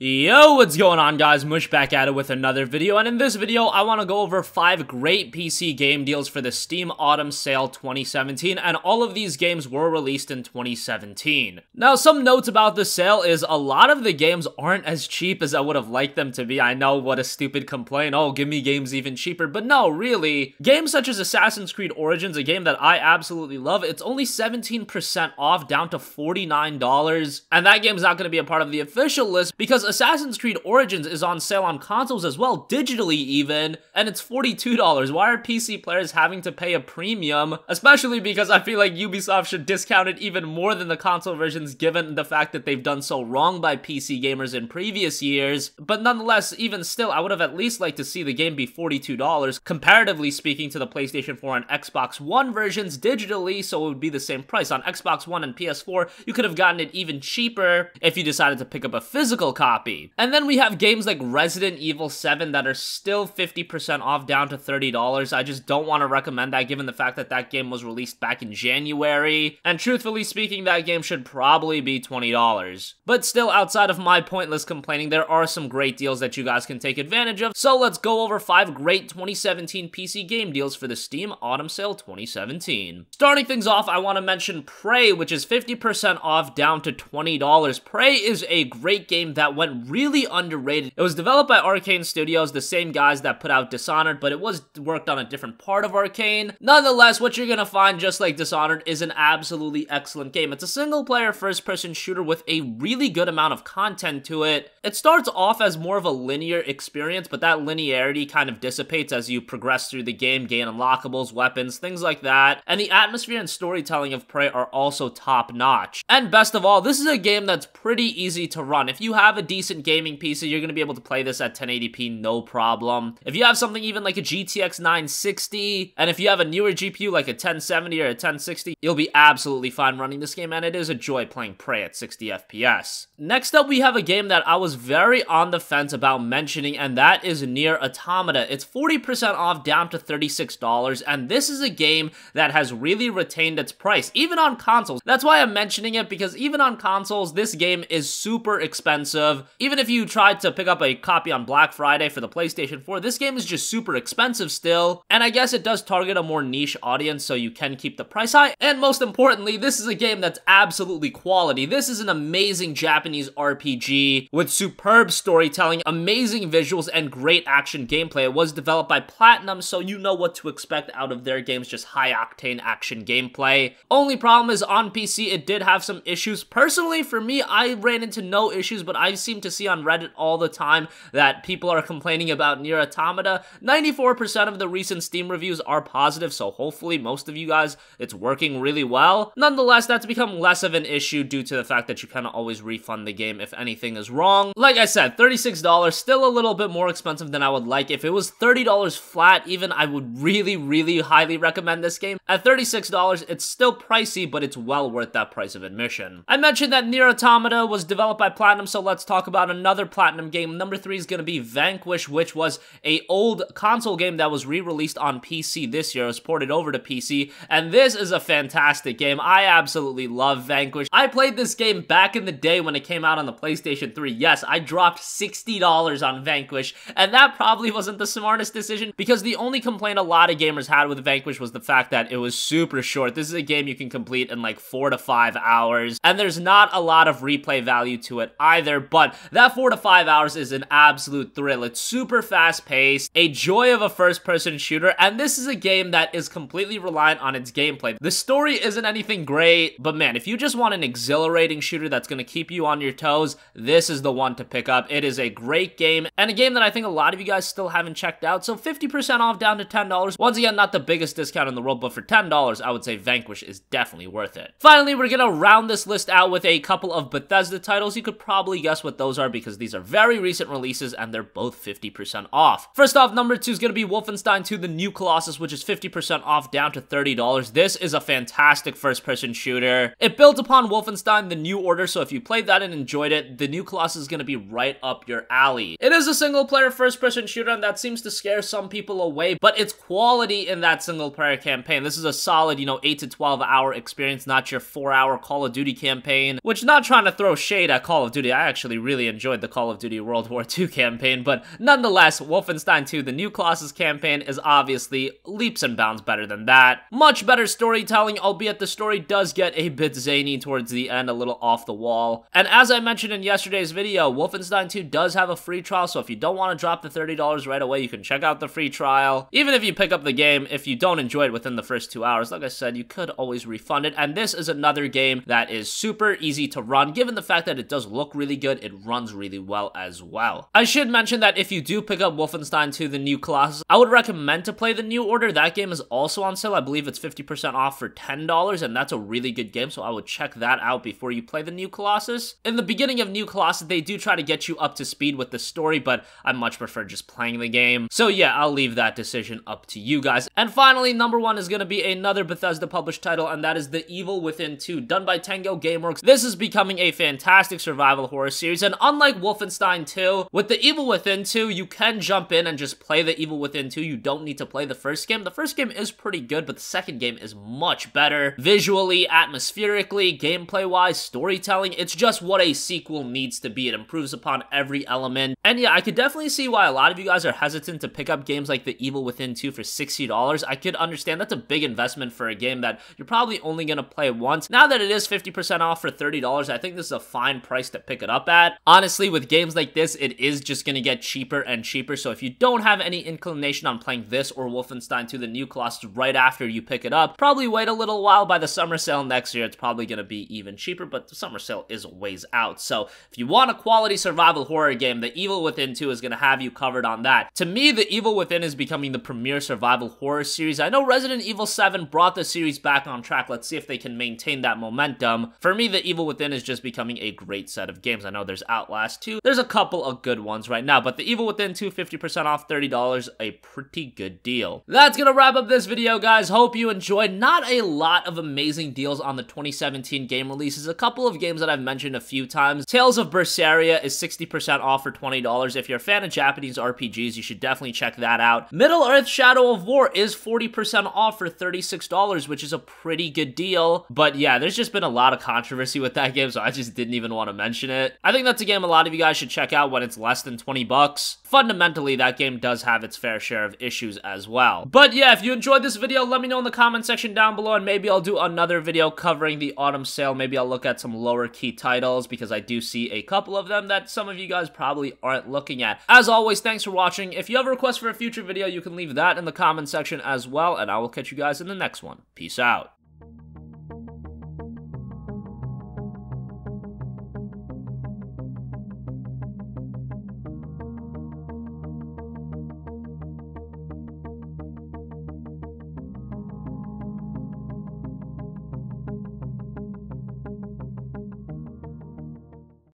Yo, what's going on guys? Mush back at it with another video, and in this video I want to go over 5 great PC game deals for the Steam Autumn Sale 2017, and all of these games were released in 2017. Now, some notes about the sale is a lot of the games aren't as cheap as I would have liked them to be. I know, what a stupid complaint, oh give me games even cheaper, but no, really. Games such as Assassin's Creed Origins, a game that I absolutely love, it's only 17% off, down to $49, and that game's not going to be a part of the official list because Assassin's Creed Origins is on sale on consoles as well, digitally even, and it's $42. Why are PC players having to pay a premium? Especially because I feel like Ubisoft should discount it even more than the console versions, given the fact that they've done so wrong by PC gamers in previous years. But nonetheless, even still, I would have at least liked to see the game be $42, comparatively speaking to the PlayStation 4 and Xbox One versions digitally, so it would be the same price. On Xbox One and PS4, you could have gotten it even cheaper if you decided to pick up a physical copy. And then we have games like Resident Evil 7 that are still 50% off, down to $30. I just don't want to recommend that given the fact that that game was released back in January. And truthfully speaking, that game should probably be $20. But still, outside of my pointless complaining, there are some great deals that you guys can take advantage of. So let's go over 5 great 2017 PC game deals for the Steam Autumn Sale 2017. Starting things off, I want to mention Prey, which is 50% off, down to $20. Prey is a great game that went really underrated. It was developed by Arcane Studios, the same guys that put out Dishonored, but it was worked on a different part of Arcane. Nonetheless, what you're gonna find, just like Dishonored, is an absolutely excellent game. It's a single-player first-person shooter with a really good amount of content to it. It starts off as more of a linear experience, but that linearity kind of dissipates as you progress through the game, gain unlockables, weapons, things like that. And the atmosphere and storytelling of Prey are also top-notch. And best of all, this is a game that's pretty easy to run. If you have a decent gaming PC, you're going to be able to play this at 1080p, no problem. If you have something even like a GTX 960, and if you have a newer GPU like a 1070 or a 1060, you'll be absolutely fine running this game, and it is a joy playing Prey at 60 FPS. Next up, we have a game that I was very on the fence about mentioning, and that is NieR Automata. It's 40% off, down to $36, and this is a game that has really retained its price, even on consoles. That's why I'm mentioning it, because even on consoles, this game is super expensive. Even if you tried to pick up a copy on Black Friday for the PlayStation 4, this game is just super expensive still, and I guess it does target a more niche audience, so you can keep the price high, and most importantly, this is a game that's absolutely quality. This is an amazing Japanese RPG with superb storytelling, amazing visuals, and great action gameplay. It was developed by Platinum, so you know what to expect out of their games, just high-octane action gameplay. Only problem is on PC, it did have some issues. Personally, for me, I ran into no issues, but I seem to see on Reddit all the time that people are complaining about NieR Automata. 94% of the recent Steam reviews are positive, so hopefully most of you guys, it's working really well. Nonetheless, that's become less of an issue due to the fact that you kind of always refund the game if anything is wrong. Like I said, $36, still a little bit more expensive than I would like. If it was $30 flat even, I would really highly recommend this game. At $36, it's still pricey, but it's well worth that price of admission. I mentioned that NieR Automata was developed by Platinum, so let's talk about another Platinum game. Number 3 is going to be Vanquish, which was a old console game that was re-released on PC this year. It was ported over to PC, and this is a fantastic game. I absolutely love Vanquish. I played this game back in the day when it came out on the PlayStation 3. Yes, I dropped $60 on Vanquish, and that probably wasn't the smartest decision because the only complaint a lot of gamers had with Vanquish was the fact that it was super short. This is a game you can complete in like 4 to 5 hours, and there's not a lot of replay value to it either, but that 4 to 5 hours is an absolute thrill. It's super fast-paced, a joy of a first-person shooter, and this is a game that is completely reliant on its gameplay. The story isn't anything great, but man, if you just want an exhilarating shooter that's going to keep you on your toes, this is the one to pick up. It is a great game, and a game that I think a lot of you guys still haven't checked out, so 50% off, down to $10. Once again, not the biggest discount in the world, but for $10, I would say Vanquish is definitely worth it. Finally, we're going to round this list out with a couple of Bethesda titles. You could probably guess what those are because these are very recent releases and they're both 50% off. First off, number 2 is going to be Wolfenstein 2, the new Colossus, which is 50% off, down to $30. This is a fantastic first-person shooter. It built upon Wolfenstein The New Order, so if you played that and enjoyed it, the new Colossus is going to be right up your alley. It is a single-player first-person shooter, and that seems to scare some people away, but it's quality in that single-player campaign. This is a solid, 8 to 12 hour experience, not your 4-hour Call of Duty campaign, which, not trying to throw shade at Call of Duty, I actually really really enjoyed the Call of Duty World War II campaign, but nonetheless, Wolfenstein 2, the new Colossus campaign, is obviously leaps and bounds better than that. Much better storytelling, albeit the story does get a bit zany towards the end, a little off the wall. And as I mentioned in yesterday's video, Wolfenstein 2 does have a free trial, so if you don't want to drop the $30 right away, you can check out the free trial. Even if you pick up the game, if you don't enjoy it within the first 2 hours, like I said, you could always refund it. And this is another game that is super easy to run, given the fact that it does look really good, it runs really well as well. I should mention that if you do pick up Wolfenstein 2, the new Colossus, I would recommend to play the New Order. That game is also on sale. I believe it's 50% off for $10, and that's a really good game, so I would check that out before you play the new Colossus. In the beginning of New Colossus, they do try to get you up to speed with the story, but I much prefer just playing the game. So yeah, I'll leave that decision up to you guys. And finally, number one is going to be another Bethesda published title, and that is The Evil Within 2, done by Tango Gameworks. This is becoming a fantastic survival horror series, and unlike Wolfenstein 2, with The Evil Within 2, you can jump in and just play The Evil Within 2. You don't need to play the first game. The first game is pretty good, but the second game is much better. Visually, atmospherically, gameplay-wise, storytelling, it's just what a sequel needs to be. It improves upon every element. And yeah, I could definitely see why a lot of you guys are hesitant to pick up games like The Evil Within 2 for $60. I could understand that's a big investment for a game that you're probably only going to play once. Now that it is 50% off for $30, I think this is a fine price to pick it up at. Honestly, with games like this, it is just going to get cheaper and cheaper, so if you don't have any inclination on playing this or Wolfenstein 2, the new Colossus, right after you pick it up, probably wait a little while. By the summer sale next year, it's probably going to be even cheaper, but the summer sale is a ways out. So if you want a quality survival horror game, The Evil Within 2 is going to have you covered on that. To me, The Evil Within is becoming the premier survival horror series. I know Resident Evil 7 brought the series back on track. Let's see if they can maintain that momentum. For me, The Evil Within is just becoming a great set of games. I know there's Outlast 2. There's a couple of good ones right now, but The Evil Within 2, 50% off, $30, a pretty good deal. That's gonna wrap up this video, guys. Hope you enjoyed. Not a lot of amazing deals on the 2017 game releases. A couple of games that I've mentioned a few times. Tales of Berseria is 60% off for $20. If you're a fan of Japanese RPGs, you should definitely check that out. Middle-earth: Shadow of War is 40% off for $36, which is a pretty good deal. But yeah, there's just been a lot of controversy with that game, so I just didn't even want to mention it. I think that's a game a lot of you guys should check out when it's less than 20 bucks. Fundamentally, that game does have its fair share of issues as well. But yeah, if you enjoyed this video, let me know in the comment section down below, and maybe I'll do another video covering the autumn sale. Maybe I'll look at some lower key titles, because I do see a couple of them that some of you guys probably aren't looking at. As always, thanks for watching. If you have a request for a future video, you can leave that in the comment section as well, and I will catch you guys in the next one. Peace out.